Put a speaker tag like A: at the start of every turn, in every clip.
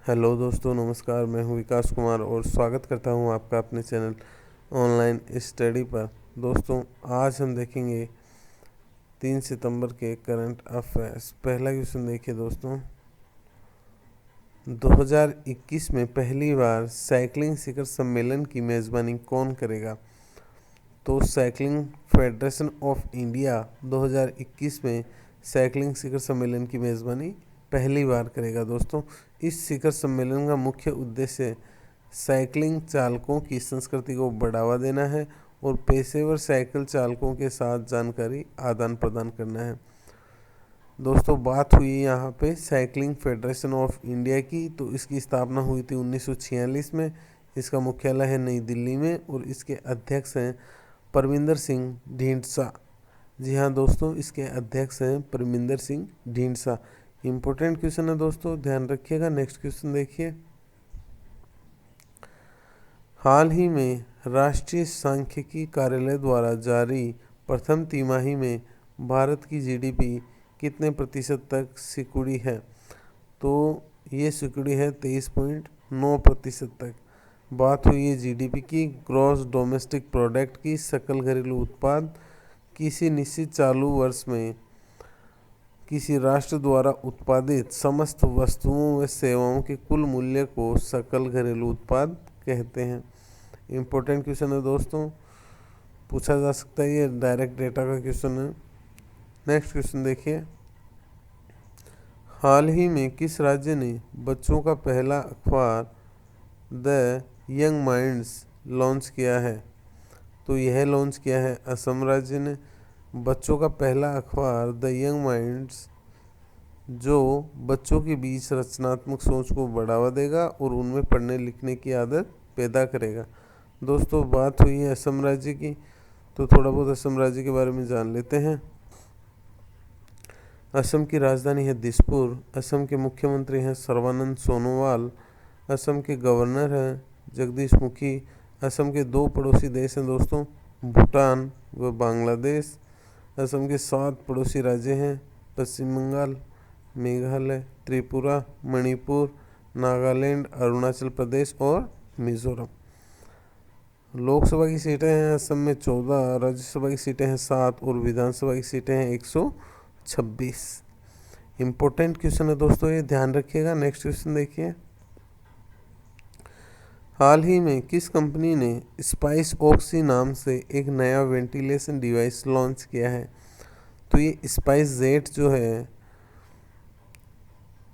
A: Hello दोस्तों, नमस्कार। मैं हूं विकास कुमार और स्वागत करता हूं आपका अपने चैनल ऑनलाइन स्टडी पर। दोस्तों, आज हम देखेंगे 3 सितंबर के करंट अफेयर्स। पहला क्वेश्चन देखिए दोस्तों। 2021 में पहली बार साइकिलिंग शिखर सम्मेलन की मेज़बानी कौन करेगा? तो साइकिलिंग फेडरेशन ऑफ इंडिया 2021 में साइकिलिंग शिखर सम्मेलन की मेज़बानी पहली बार करेगा। दोस्तों, इस शिखर सम्मेलन का मुख्य उद्देश्य साइकिलिंग चालकों की संस्कृति को बढ़ावा देना है और पेशेवर साइकिल चालकों के साथ जानकारी आदान प्रदान करना है। दोस्तों, बात हुई यहाँ पे साइकिलिंग फेडरेशन ऑफ इंडिया की, तो इसकी स्थापना हुई थी 1946 में। इसका मुख्यालय है नई दिल्ली में और इसके अध्यक्ष हैं परमिंदर सिंह ढींडसा। जी हाँ दोस्तों, इसके अध्यक्ष हैं परमिंदर सिंह ढींडसा। इम्पोर्टेंट क्वेश्चन है दोस्तों, ध्यान रखिएगा। नेक्स्ट क्वेश्चन देखिए। हाल ही में राष्ट्रीय सांख्यिकी कार्यालय द्वारा जारी प्रथम तिमाही में भारत की जीडीपी कितने प्रतिशत तक सिकुड़ी है? तो ये सिकुड़ी है 23.9% तक। बात हुई है जीडीपी की, ग्रॉस डोमेस्टिक प्रोडक्ट की, सकल घरेलू उत्पाद। किसी निश्चित चालू वर्ष में किसी राष्ट्र द्वारा उत्पादित समस्त वस्तुओं व सेवाओं के कुल मूल्य को सकल घरेलू उत्पाद कहते हैं। इम्पोर्टेंट क्वेश्चन है दोस्तों, पूछा जा सकता है, ये डायरेक्ट डेटा का क्वेश्चन है। नेक्स्ट क्वेश्चन देखिए। हाल ही में किस राज्य ने बच्चों का पहला अखबार द यंग माइंड्स लॉन्च किया है? तो यह लॉन्च किया है असम राज्य ने। बच्चों का पहला अखबार द यंग माइंड्स, जो बच्चों के बीच रचनात्मक सोच को बढ़ावा देगा और उनमें पढ़ने लिखने की आदत पैदा करेगा। दोस्तों, बात हुई है असम राज्य की, तो थोड़ा बहुत असम राज्य के बारे में जान लेते हैं। असम की राजधानी है दिसपुर। असम के मुख्यमंत्री हैं सर्बानंद सोनोवाल। असम के गवर्नर हैं जगदीश मुखी। असम के 2 पड़ोसी देश हैं दोस्तों, भूटान व बांग्लादेश। असम के 7 पड़ोसी राज्य हैं पश्चिम बंगाल, मेघालय, त्रिपुरा, मणिपुर, नागालैंड, अरुणाचल प्रदेश और मिजोरम। लोकसभा की सीटें हैं असम में 14, राज्यसभा की सीटें हैं 7 और विधानसभा की सीटें हैं 126। इम्पोर्टेंट क्वेश्चन है दोस्तों, ये ध्यान रखिएगा। नेक्स्ट क्वेश्चन देखिए। हाल ही में किस कंपनी ने स्पाइस ऑक्सी नाम से एक नया वेंटिलेशन डिवाइस लॉन्च किया है? तो ये स्पाइस जेट जो है,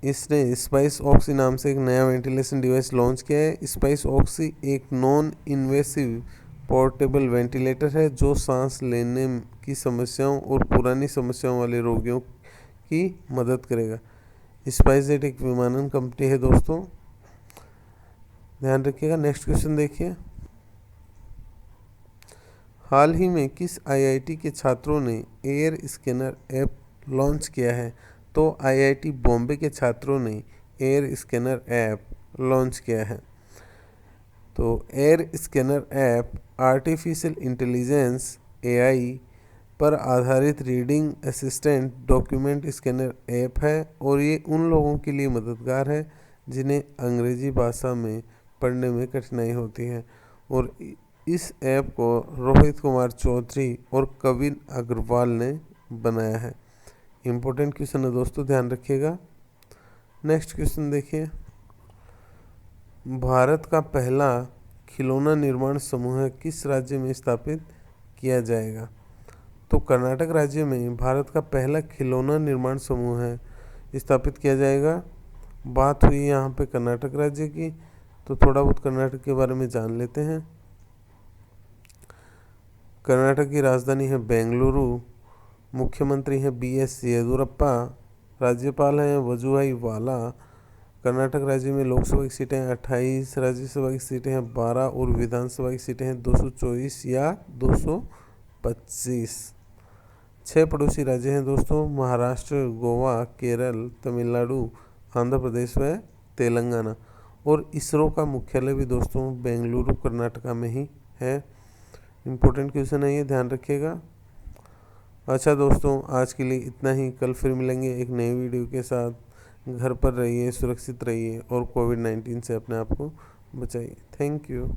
A: इसने स्पाइस ऑक्सी नाम से एक नया वेंटिलेशन डिवाइस लॉन्च किया है। स्पाइस ऑक्सी एक नॉन इन्वेसिव पोर्टेबल वेंटिलेटर है जो सांस लेने की समस्याओं और पुरानी समस्याओं वाले रोगियों की मदद करेगा। स्पाइस जेट एक विमानन कंपनी है दोस्तों, ध्यान रखिएगा। नेक्स्ट क्वेश्चन देखिए। हाल ही में किस आईआईटी के छात्रों ने एयर स्कैनर ऐप लॉन्च किया है? तो आईआईटी बॉम्बे के छात्रों ने एयर स्कैनर ऐप लॉन्च किया है। तो air scanner app artificial intelligence AI पर आधारित reading assistant document scanner app है और ये उन लोगों के लिए मददगार है जिन्हें अंग्रेजी भाषा में पढ़ने में कठिनाई होती है। और इस ऐप को रोहित कुमार चौधरी और कविन अग्रवाल ने बनाया है। इम्पोर्टेंट क्वेश्चन है दोस्तों, ध्यान रखिएगा। नेक्स्ट क्वेश्चन देखिए। भारत का पहला खिलौना निर्माण समूह किस राज्य में स्थापित किया जाएगा? तो कर्नाटक राज्य में भारत का पहला खिलौना निर्माण समूह है स्थापित किया जाएगा। बात हुई यहाँ पे कर्नाटक राज्य की, तो थोड़ा बहुत कर्नाटक के बारे में जान लेते हैं। कर्नाटक की राजधानी है बेंगलुरु। मुख्यमंत्री हैं BS येदियुरप्पा। राज्यपाल हैं वजुभाई वाला। कर्नाटक राज्य में लोकसभा की सीटें हैं 28, राज्यसभा की सीटें हैं 12 और विधानसभा की सीटें हैं 224 या 225। 6 पड़ोसी राज्य हैं दोस्तों, महाराष्ट्र, गोवा, केरल, तमिलनाडु, आंध्र प्रदेश व तेलंगाना। और इसरो का मुख्यालय भी दोस्तों बेंगलुरु कर्नाटका में ही है। इम्पोर्टेंट क्वेश्चन है ये, ध्यान रखिएगा। अच्छा दोस्तों, आज के लिए इतना ही। कल फिर मिलेंगे एक नई वीडियो के साथ। घर पर रहिए, सुरक्षित रहिए और कोविड-19 से अपने आप को बचाइए। Thank you.